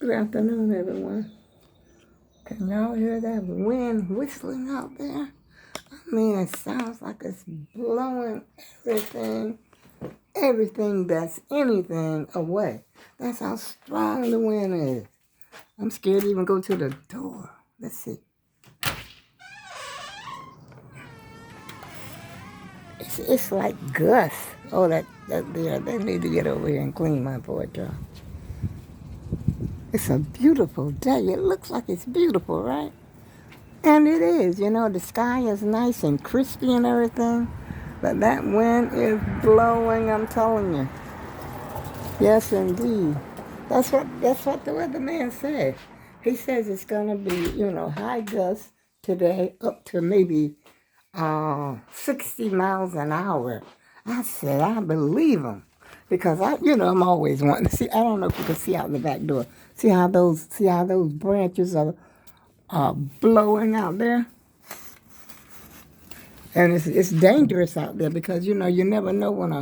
Good afternoon, everyone. Can y'all hear that wind whistling out there? I mean, it sounds like it's blowing everything that's anything away. That's how strong the wind is. I'm scared to even go to the door. Let's see. It's like gusts. Oh, that there. They need to get over here and clean my porch off. It's a beautiful day. It looks like it's beautiful, right? And it is. You know, the sky is nice and crispy and everything. But that wind is blowing, I'm telling you. Yes, indeed. That's what the weatherman said. He says it's going to be, high gusts today up to maybe 60 miles an hour. I said, I believe him. Because I'm always wanting to see. I don't know if you can see out the back door. See how those branches are blowing out there? And it's dangerous out there because, you never know when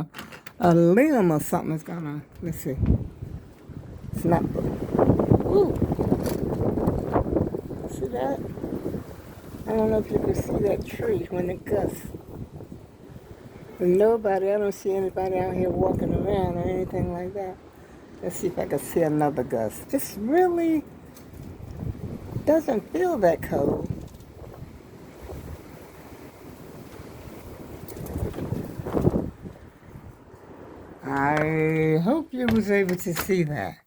a limb or something is going to, let's see. It's not, ooh. See that? I don't know if you can see that tree when it gusts. I don't see anybody out here walking around or anything like that. Let's see if I can see another gust. This really doesn't feel that cold. I hope you was able to see that.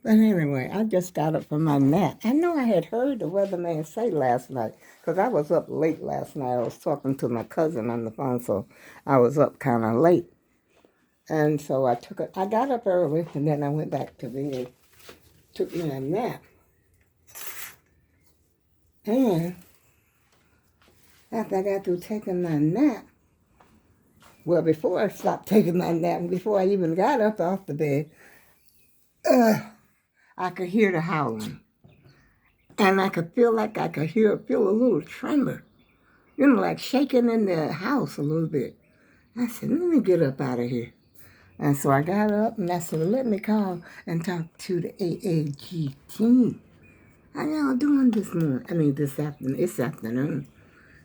But anyway, I just got up from my nap. I know I had heard the weatherman say last night, because I was up late last night. I was talking to my cousin on the phone, so I was up kind of late. And so I got up early, and then I went back to bed, took me a nap. And after I got through taking my nap, well, before I stopped taking my nap, before I even got up off the bed, I could hear the howling. And I could feel like feel a little tremor, like shaking in the house a little bit. I said, let me get up out of here. And so I got up and I said, let me call and talk to the AAG team. How y'all doing this morning? This afternoon. It's afternoon.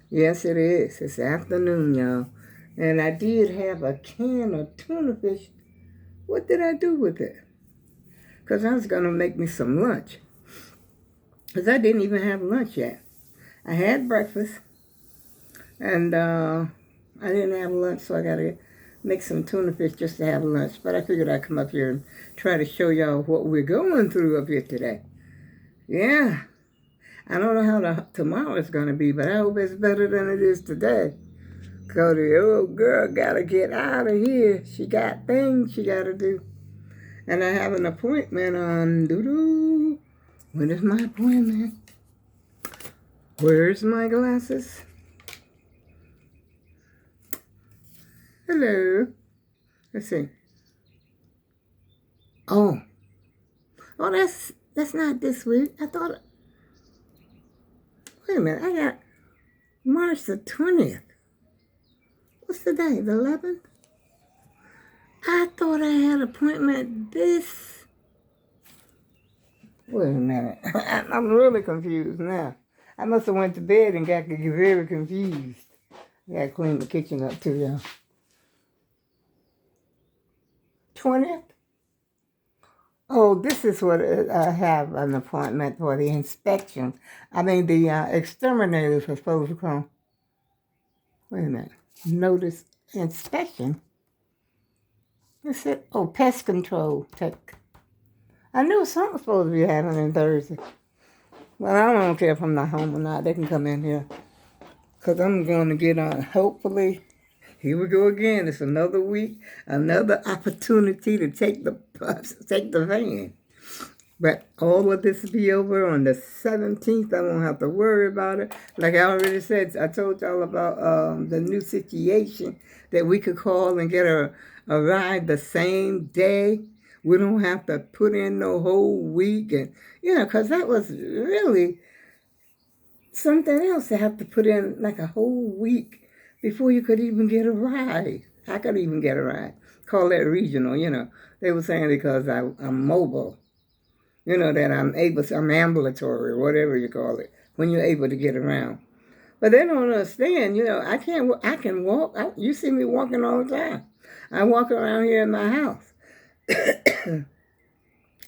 Yes, it is. It's afternoon, y'all. And I did have a can of tuna fish. What did I do with it? Because I was going to make me some lunch. Because I didn't even have lunch yet. I had breakfast. And I didn't have lunch, so I got to make some tuna fish just to have lunch. But I figured I'd come up here and try to show y'all what we're going through up here today. Yeah. I don't know how tomorrow is going to be, but I hope it's better than it is today. Because the old girl got to get out of here. She got things she got to do. And I have an appointment on doo-doo. When is my appointment? Where's my glasses? Hello. Let's see. Oh, that's not this week. I thought. Wait a minute. I got March the 20th. What's the day? The 11th? I thought I had an appointment this. Wait a minute. I'm really confused now. I must have went to bed and got very confused. I got to clean the kitchen up too, y'all. 20th? Oh, this is what I have an appointment for the inspection. The exterminators are supposed to come. Wait a minute. Notice inspection? What's it? Oh, pest control tech. I knew something was supposed to be happening Thursday. Well, I don't care if I'm not home or not. They can come in here. Because I'm going to get on, hopefully. Here we go again. It's another week, another opportunity to take the van. But all of this will be over on the 17th. I won't have to worry about it. Like I already said, I told y'all about the new situation that we could call and get a ride the same day. We don't have to put in no whole week. And, because that was really something else to have to put in like a whole week before you could even get a ride. I could even get a ride. Call that regional, They were saying because I'm mobile. that I'm ambulatory or whatever you call it, when you're able to get around. But they don't understand, I can walk. You see me walking all the time. I walk around here in my house.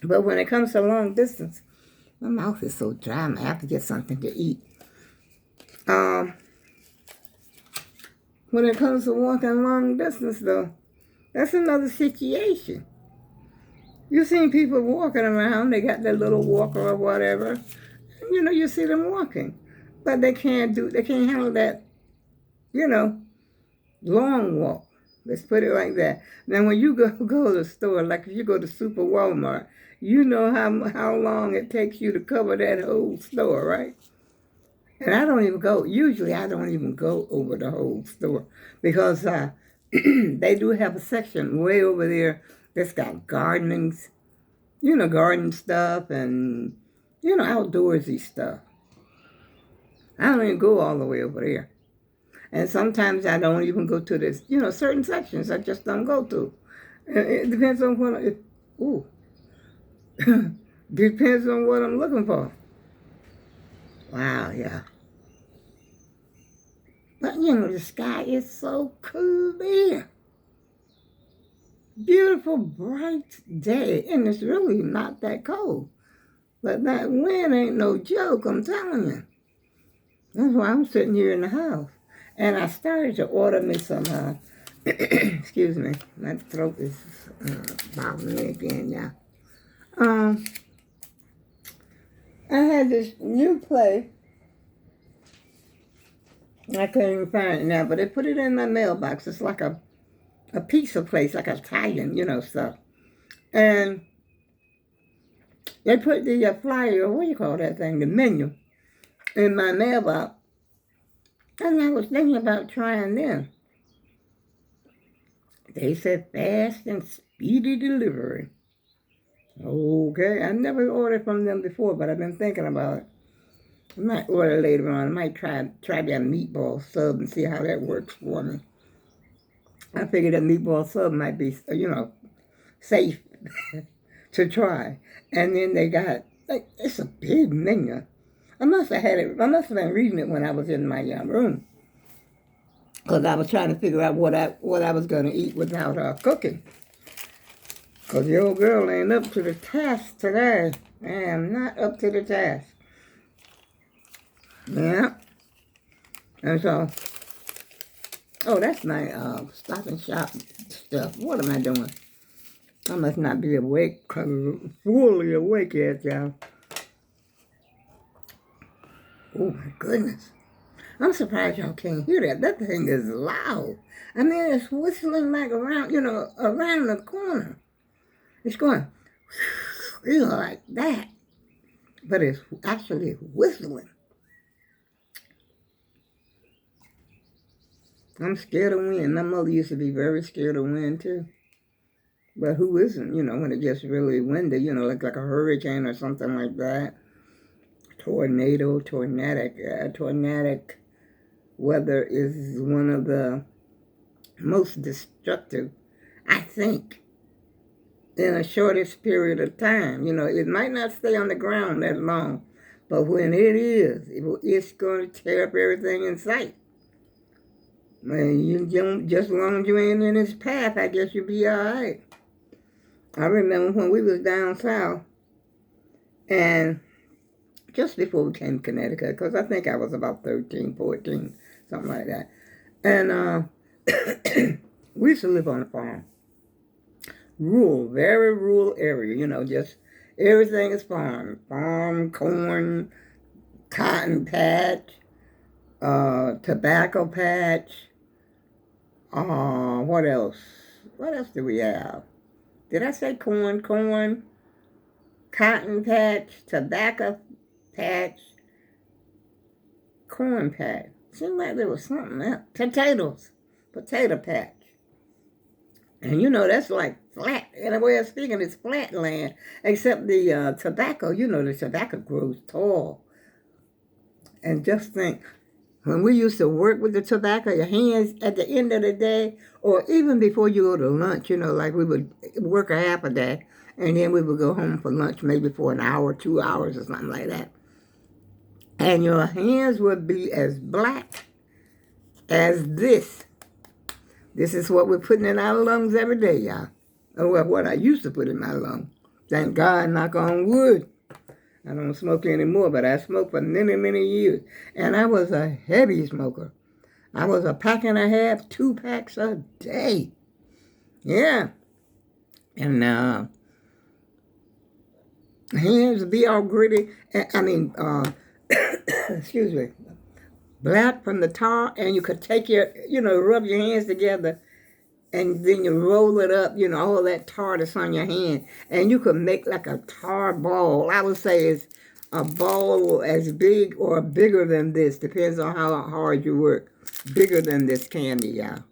But when it comes to long distance, my mouth is so dry, I have to get something to eat. When it comes to walking long distance, though, that's another situation. You've seen people walking around, they got their little walker or whatever. You see them walking. But they can't handle that, long walk. Let's put it like that. Now, when you go to the store, like if you go to Super Walmart, you know how long it takes you to cover that whole store, right? And usually I don't even go over the whole store because they do have a section way over there that's got garden stuff and, outdoorsy stuff. I don't even go all the way over there. And sometimes I don't even go to this, certain sections I just don't go to. It depends on depends on what I'm looking for. Wow, yeah. But, the sky is so clear. Beautiful, bright day, and it's really not that cold. But that wind ain't no joke, I'm telling you. That's why I'm sitting here in the house. And I started to order me some, excuse me, my throat is bothering me again, yeah. I had this new play. I can't even find it now, but they put it in my mailbox. It's like a pizza place, like Italian, stuff. And they put the flyer, what do you call that thing, the menu, in my mailbox. And I was thinking about trying them. They said fast and speedy delivery. Okay, I never ordered from them before, but I've been thinking about it. I might order later on. I might try their meatball sub and see how that works for me. I figured that meatball sub might be, safe to try. And then they got, it's a big menu. I must have been reading it when I was in my room. Because I was trying to figure out what I was going to eat without cooking. Because the old girl ain't up to the task today. I am not up to the task. Yeah. And so, that's my Stop and Shop stuff. What am I doing? I must not be awake, fully awake yet, y'all. Oh, my goodness. I'm surprised y'all can't hear that. That thing is loud. I mean, it's whistling like around the corner. It's going, like that. But it's actually whistling. I'm scared of wind. My mother used to be very scared of wind, too. But who isn't, when it gets really windy, like a hurricane or something like that. Tornadic weather is one of the most destructive, I think, in a shortest period of time. It might not stay on the ground that long, but when it is, it's going to tear up everything in sight. Man, you don't, just as long as you ain't in its path, I guess you'll be all right. I remember when we was down south, and just before we came to Connecticut, because I think I was about 13, 14, something like that. And we used to live on a farm. Rural, very rural area, just everything is farm. Farm, corn, cotton patch, tobacco patch. What else? What else do we have? Did I say corn, cotton patch, tobacco patch, corn patch? Seemed like there was something else. Potato patch. And that's like flat. In a way of speaking, it's flat land. Except the tobacco, the tobacco grows tall. And just think, when we used to work with the tobacco, your hands at the end of the day, or even before you go to lunch, like we would work a half a day, And then we would go home for lunch, maybe for an hour, 2 hours or something like that. And your hands would be as black as this. This is what we're putting in our lungs every day, y'all. Or what I used to put in my lungs. Thank God, knock on wood. I don't smoke anymore, but I smoked for many, many years. And I was a heavy smoker. I was a pack and a half, 2 packs a day. Yeah. And hands be all gritty. Excuse me. Black from the tar, and you could take your, rub your hands together, and then you roll it up, all that tar that's on your hand, and you could make like a tar ball. I would say it's a ball as big or bigger than this, depends on how hard you work. Bigger than this candy, y'all.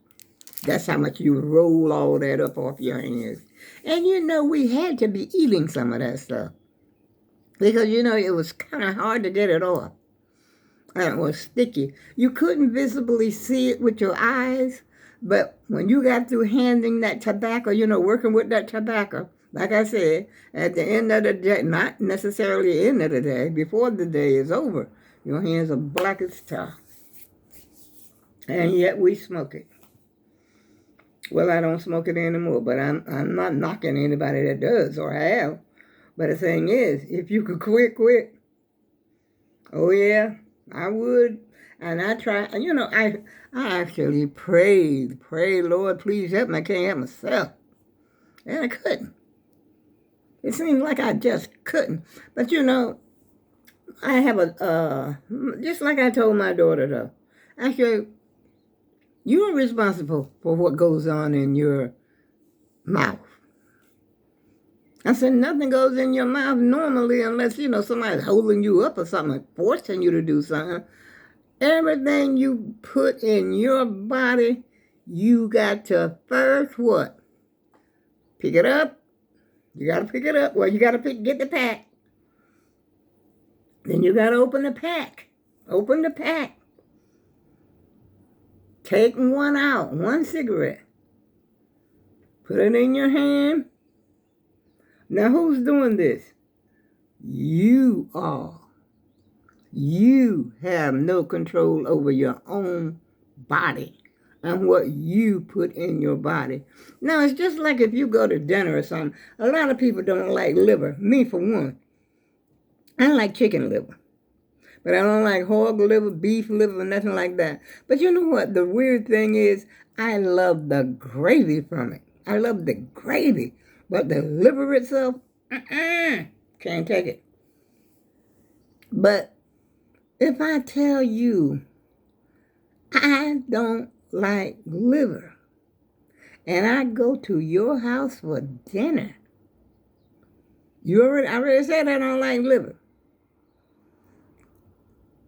That's how much you roll all that up off your hands. And we had to be eating some of that stuff, because it was kind of hard to get it off. And it was sticky. You couldn't visibly see it with your eyes, but when you got through handing that tobacco, working with that tobacco, like I said, at the end of the day, not necessarily the end of the day, before the day is over, your hands are black as tar. And yet we smoke it. Well, I don't smoke it anymore, but I'm not knocking anybody that does or have. But the thing is, if you could quit. Oh yeah, I would. And I try, I actually prayed, Lord, please help me. I can't help myself. And I couldn't. It seemed like I just couldn't. But I have just like I told my daughter though, actually, you're responsible for what goes on in your mouth. I said, nothing goes in your mouth normally unless, somebody's holding you up or something, forcing you to do something. Everything you put in your body, you got to first what? Pick it up. You got to pick it up. Well, you got to get the pack. Then you got to open the pack. Open the pack. Take one out, one cigarette. Put it in your hand. Now, who's doing this? You are. You have no control over your own body and what you put in your body. Now, it's just like if you go to dinner or something. A lot of people don't like liver. Me, for one. I like chicken liver. But I don't like hog liver, beef liver, nothing like that. But you know what? The weird thing is, I love the gravy from it. I love the gravy. But the liver itself, can't take it. But if I tell you I don't like liver, and I go to your house for dinner, I already said I don't like liver.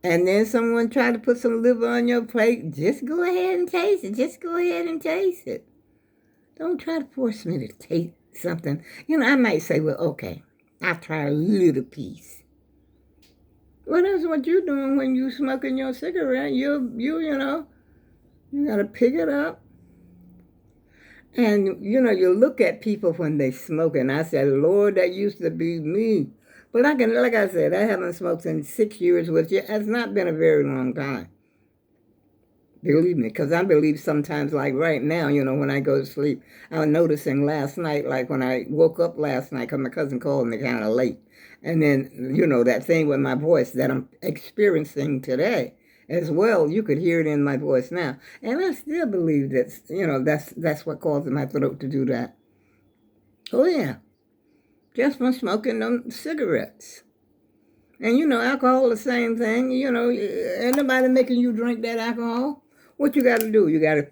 And then someone tried to put some liver on your plate, just go ahead and taste it. Just go ahead and taste it. Don't try to force me to taste something. I might say, well, okay, I'll try a little piece. Well, that's what you're doing when you're smoking your cigarette. You got to pick it up. And, you look at people when they smoke, and I said, Lord, that used to be me. But like I said, I haven't smoked in 6 years with you. It's not been a very long time. Believe me, because I believe sometimes, like right now, when I go to sleep, I was noticing last night, like when I woke up last night, because my cousin called me kind of late. And then, that thing with my voice that I'm experiencing today as well, you could hear it in my voice now. And I still believe that, that's what causes my throat to do that. Oh, yeah. Just from smoking them cigarettes. And, alcohol, the same thing. Ain't nobody making you drink that alcohol. What you got to do? You got to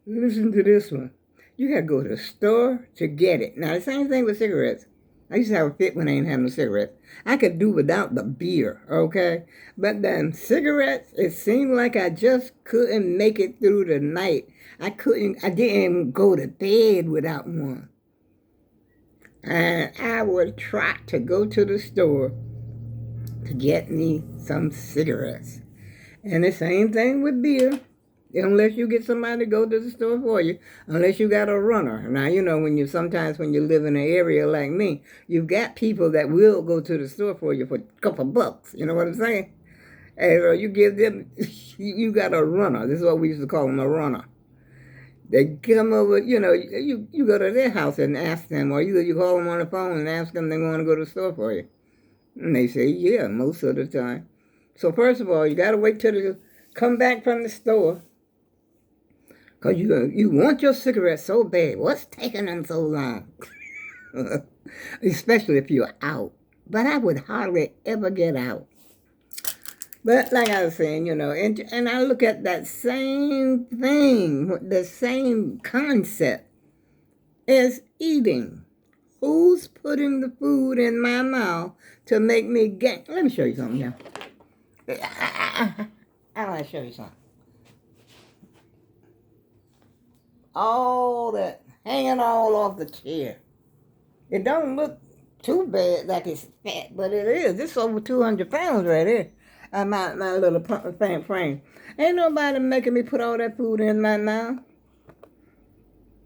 listen to this one. You got to go to the store to get it. Now, the same thing with cigarettes. I used to have a fit when I ain't having no cigarettes. I could do without the beer, okay? But then cigarettes, it seemed like I just couldn't make it through the night. I didn't go to bed without one. And I would try to go to the store to get me some cigarettes. And the same thing with beer. unless you get somebody to go to the store for you, unless you got a runner. Now, sometimes when you live in an area like me, you've got people that will go to the store for you for a couple bucks. You know what I'm saying? And you give them, you got a runner. This is what we used to call them, a runner. They come over, you go to their house and ask them, or you call them on the phone and ask them they want to go to the store for you. And they say, yeah, most of the time. So first of all, you got to wait till they come back from the store, because you want your cigarette so bad. What's taking them so long? Especially if you're out. But I would hardly ever get out. But like I was saying, and I look at that same thing, the same concept as eating. Who's putting the food in my mouth to make me gain? Let me show you something now. I want to show you something. All that hanging all off the chair. It don't look too bad like it's fat, but it is. It's over 200 pounds right here. My little frame. Ain't nobody making me put all that food in my mouth.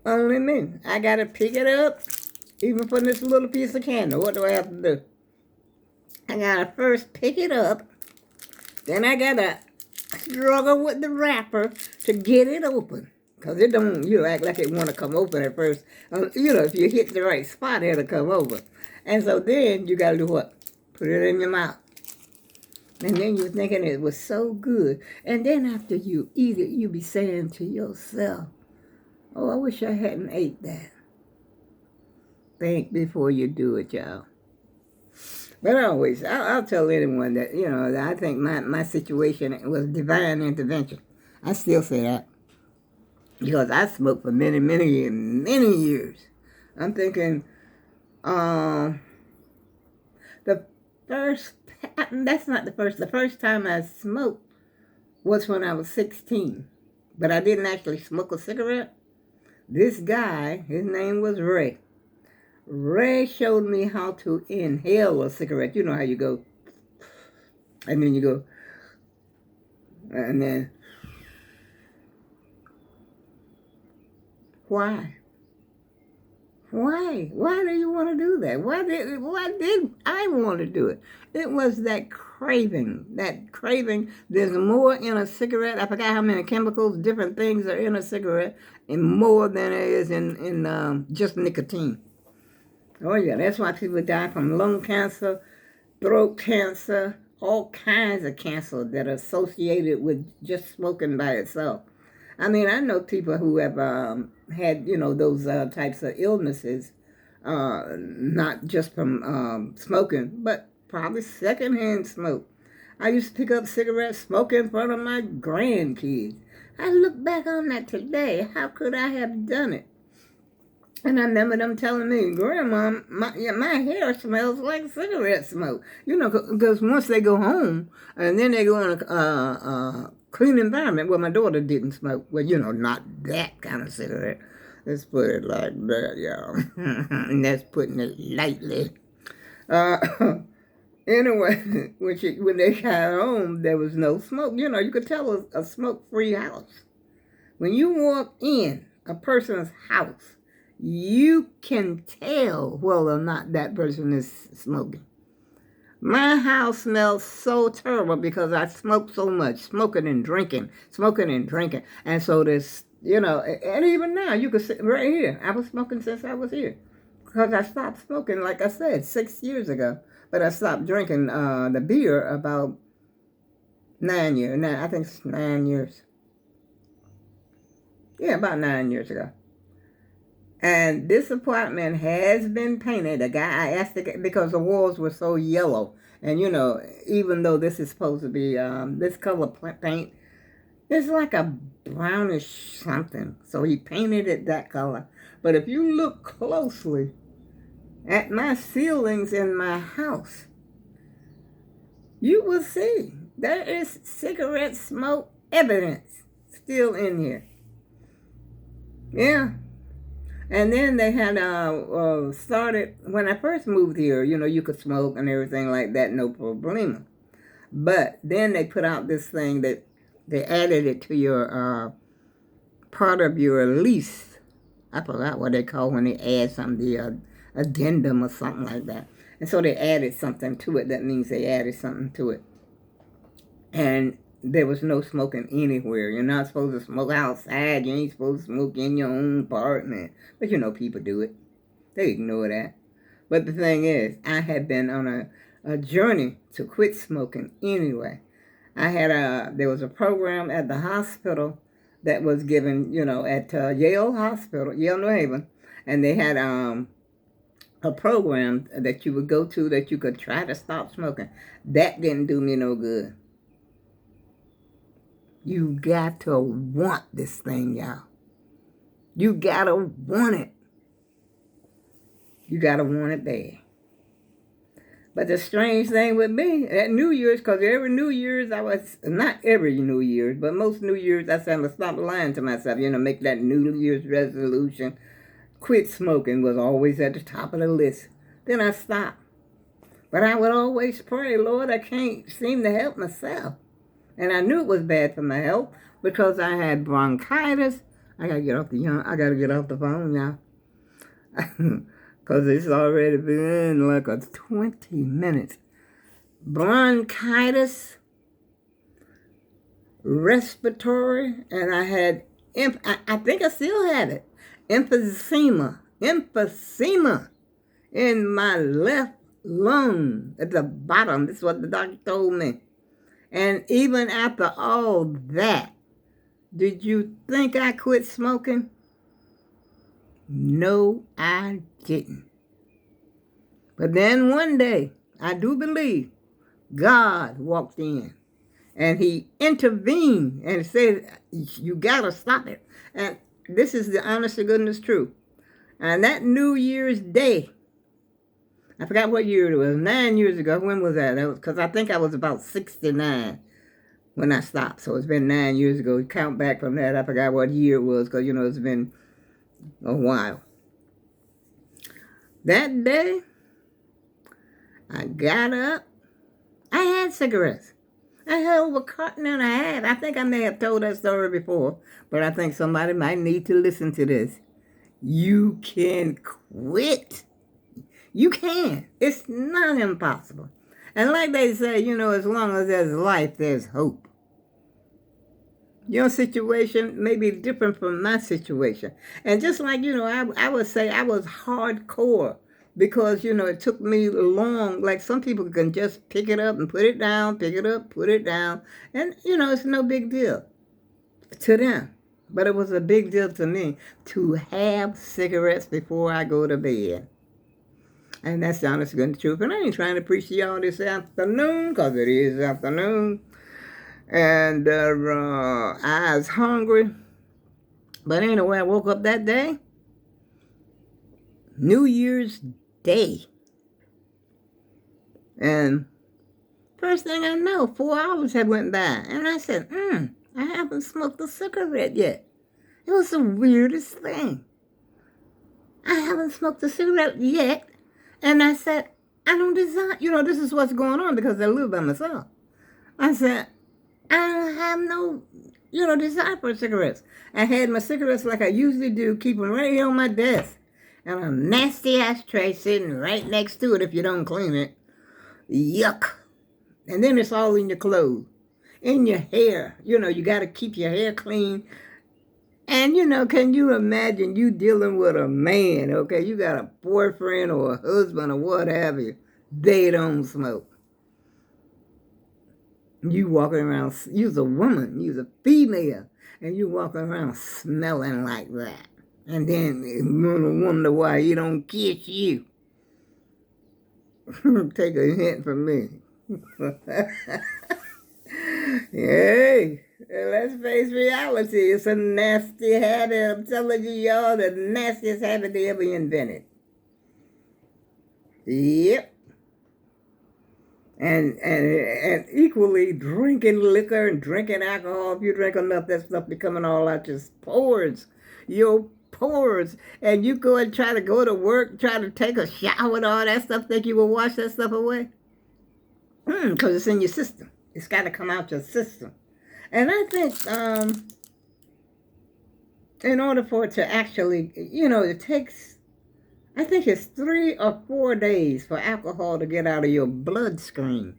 Only me. I got to pick it up, even for this little piece of candy. What do I have to do? I got to first pick it up. Then I got to struggle with the wrapper to get it open. Because it don't, act like it want to come open at first. If you hit the right spot, it'll come open. And so then you got to do what? Put it in your mouth. And then you're thinking it was so good. And then after you eat it, you be saying to yourself, oh, I wish I hadn't ate that. Think before you do it, y'all. But always, I'll tell anyone that, I think my situation was divine intervention. I still say that. Because I smoked for many, many, many years. I'm thinking, that's not the first. The first time I smoked was when I was 16. But I didn't actually smoke a cigarette. This guy, his name was Ray. Ray showed me how to inhale a cigarette. You know how you go, and then you go, and then, why? Why? Why do you want to do that? Why did I want to do it? It was that craving. There's more in a cigarette. I forgot how many chemicals, different things are in a cigarette, and more than there is in just nicotine. Oh yeah, that's why people die from lung cancer, throat cancer, all kinds of cancer that are associated with just smoking by itself. I mean, I know people who have had, those types of illnesses, not just from smoking, but probably secondhand smoke. I used to pick up cigarettes, smoke in front of my grandkids. I look back on that today. How could I have done it? And I remember them telling me, Grandma, my hair smells like cigarette smoke. Because once they go home, and then they go in a clean environment. Well, my daughter didn't smoke. Well, not that kind of cigarette. Let's put it like that, y'all. And that's putting it lightly. Anyway, when they got home, there was no smoke. You could tell a smoke-free house. When you walk in a person's house, you can tell whether or not that person is smoking. My house smells so terrible because I smoke so much, smoking and drinking. And so this, and even now, you could sit right here. I was smoking since I was here. Because I stopped smoking, like I said, 6 years ago. But I stopped drinking the beer about 9 years. I think it's 9 years. Yeah, about 9 years ago. And this apartment has been painted. A guy, I asked because the walls were so yellow. And, even though this is supposed to be this color paint, it's like a brownish something. So he painted it that color. But if you look closely at my ceilings in my house, you will see there is cigarette smoke evidence still in here. Yeah. And then they had started, when I first moved here, you could smoke and everything like that, no problema. But then they put out this thing that they added it to your part of your lease. I forgot what they call when they add something, the addendum or something like that. And so they added something to it. That means they added something to it. And there was no smoking anywhere. You're not supposed to smoke outside. You ain't supposed to smoke in your own apartment. But you know, people do it. They ignore that. But the thing is, I had been on a journey to quit smoking anyway. There was a program at the hospital that was given, at Yale Hospital, Yale New Haven, and they had a program that you would go to that you could try to stop smoking. That didn't do me no good. You got to want this thing, y'all. You got to want it. You got to want it bad. But the strange thing with me, at New Year's, because every New Year's not every New Year's, but most New Year's, I said I'm going to stop lying to myself, make that New Year's resolution. Quit smoking was always at the top of the list. Then I stopped. But I would always pray, Lord, I can't seem to help myself. And I knew it was bad for my health because I had bronchitis. I got to get off the phone now. Because it's already been like 20 minutes. Bronchitis, respiratory, and I had, I think I still have it, emphysema in my left lung at the bottom. This is what the doctor told me. And even after all that, did you think I quit smoking? No, I didn't. But then one day, I do believe, God walked in and he intervened and said, you got to stop it. And this is the honest to goodness truth. And that New Year's Day, I forgot what year it was, 9 years ago. When was that? Because I think I was about 69 when I stopped. So it's been 9 years ago. Count back from that. I forgot what year it was because, it's been a while. That day, I got up. I had cigarettes. I had over a carton and a half. I think I may have told that story before, but I think somebody might need to listen to this. You can quit. You can. It's not impossible. And like they say, as long as there's life, there's hope. Your situation may be different from my situation. And just like, I would say I was hardcore because, it took me long. Like some people can just pick it up and put it down, pick it up, put it down. And, it's no big deal to them. But it was a big deal to me to have cigarettes before I go to bed. And that's the honest good truth. And I ain't trying to preach to y'all this afternoon, because it is afternoon. And I was hungry. But anyway, I woke up that day. New Year's Day. And first thing I know, 4 hours had went by. And I said, I haven't smoked a cigarette yet. It was the weirdest thing. I haven't smoked a cigarette yet. And I said, I don't desire, this is what's going on because I live by myself. I said, I don't have no, desire for cigarettes. I had my cigarettes like I usually do, keep them right here on my desk. And a nasty ashtray sitting right next to it if you don't clean it. Yuck. And then it's all in your clothes, in your hair. You got to keep your hair clean. And, can you imagine you dealing with a man, okay? You got a boyfriend or a husband or what have you. They don't smoke. You walking around, you's a woman, you's a female, and you walking around smelling like that. And then you're going to wonder why he don't kiss you. Take a hint from me. Hey. Let's face reality. It's a nasty habit. I'm telling you, y'all, the nastiest habit they ever invented. Yep. And equally, drinking liquor and drinking alcohol. If you drink enough, that stuff be coming all out your pores. Your pores. And you go and try to go to work, try to take a shower and all that stuff, think you will wash that stuff away? Because it's in your system. It's got to come out your system. And I think in order for it to actually, it takes, I think it's 3 or 4 days for alcohol to get out of your bloodstream.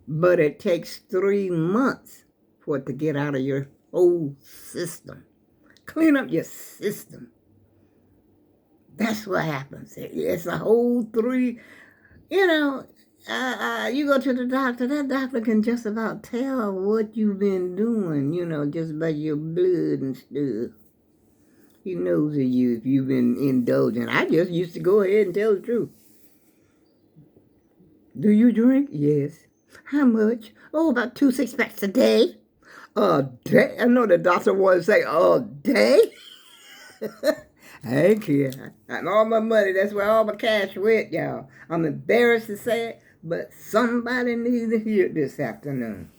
But it takes 3 months for it to get out of your whole system. Clean up your system. That's what happens. It's a whole you know, you go to the doctor, that doctor can just about tell what you've been doing, just by your blood and stuff. He knows if you've been indulging. I just used to go ahead and tell the truth. Do you drink? Yes. How much? Oh, about 2 6-packs a day. A day? I know the doctor wanted to say, a day? I ain't care. And all my money, that's where all my cash went, y'all. I'm embarrassed to say it, but somebody needs to hear it this afternoon.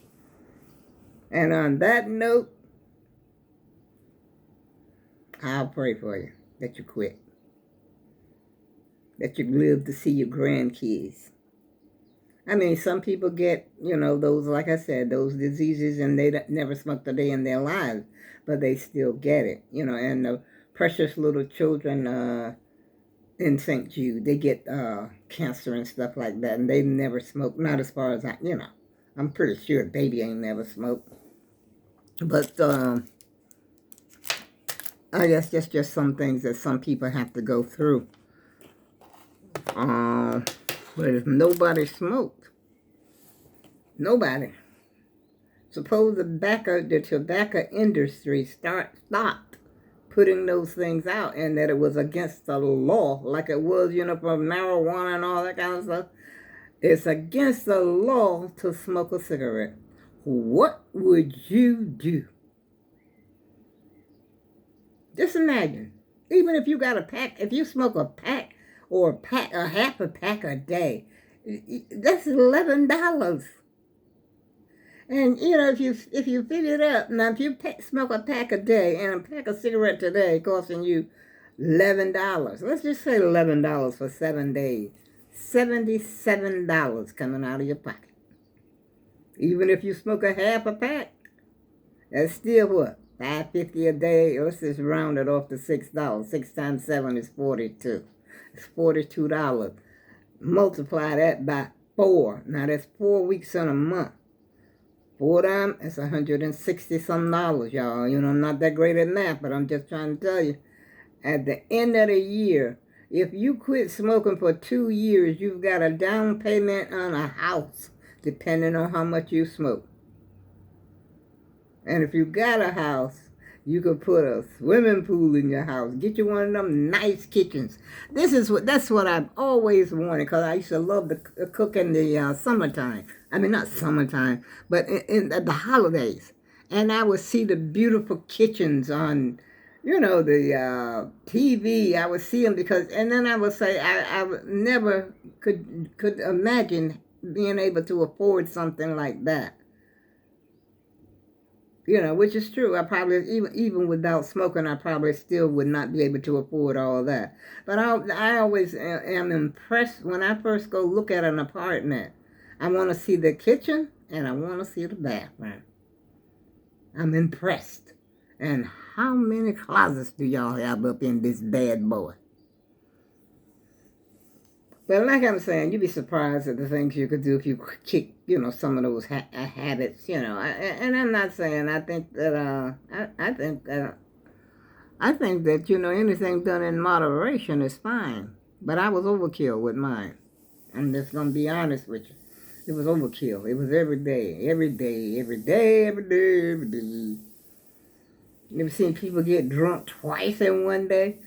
And on that note, I'll pray for you that you quit. That you live to see your grandkids. I mean, some people get, those, like I said, those diseases, and they never smoked a day in their lives, but they still get it, and the precious little children in St. Jude, they get cancer and stuff like that, and they've never smoked, not as far as I'm pretty sure baby ain't never smoked. But I guess that's just some things that some people have to go through. But if nobody smoked, nobody. Suppose the tobacco industry stopped putting those things out, and that it was against the law, like it was, for marijuana and all that kind of stuff. It's against the law to smoke a cigarette. What would you do? Just imagine, even if you got a pack, if you smoke a pack or a half a pack a day, that's $11. And if you figure it up, now if you smoke a pack a day and a pack of cigarettes today costing you $11, let's just say $11 for 7 days, $77 coming out of your pocket. Even if you smoke a half a pack, that's still what? $5.50 a day. Let's just round it off to $6. 6 times 7 is 42. It's $42. Multiply that by 4. Now that's 4 weeks in a month. 4 times, it's $160-some, y'all. I'm not that great at math, but I'm just trying to tell you. At the end of the year, if you quit smoking for 2 years, you've got a down payment on a house, depending on how much you smoke. And if you got a house, you could put a swimming pool in your house. Get you one of them nice kitchens. That's what I've always wanted, because I used to love to cook in the summertime. I mean, not summertime, but in the holidays. And I would see the beautiful kitchens on, the TV. I would see them and then I would say I would never could imagine being able to afford something like that. Which is true. I probably, even without smoking, I probably still would not be able to afford all that. But I always am impressed when I first go look at an apartment. I want to see the kitchen and I want to see the bathroom. I'm impressed. And how many closets do y'all have up in this bad boy? But like I'm saying, you'd be surprised at the things you could do if you kick, some of those habits, and I'm not saying, I think that, anything done in moderation is fine. But I was overkill with mine. I'm just going to be honest with you. It was overkill. It was every day, every day, every day, every day, every day. You ever seen people get drunk twice in one day?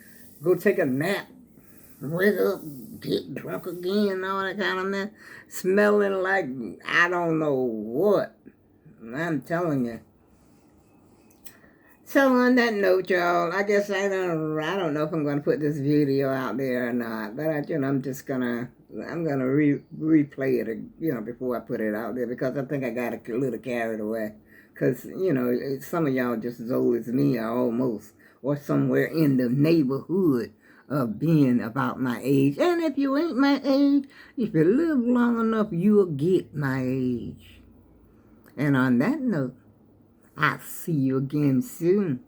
Go take a nap, wake up, get drunk again, and all that kind of mess. Smelling like I don't know what. I'm telling you. So on that note, y'all, I guess I don't know if I'm going to put this video out there or not. But I'm just gonna replay it, before I put it out there, because I think I got a little carried away. Because, some of y'all just as old as me, or almost, or somewhere in the neighborhood of being about my age. And if you ain't my age, if you live long enough, you'll get my age. And on that note, I'll see you again soon.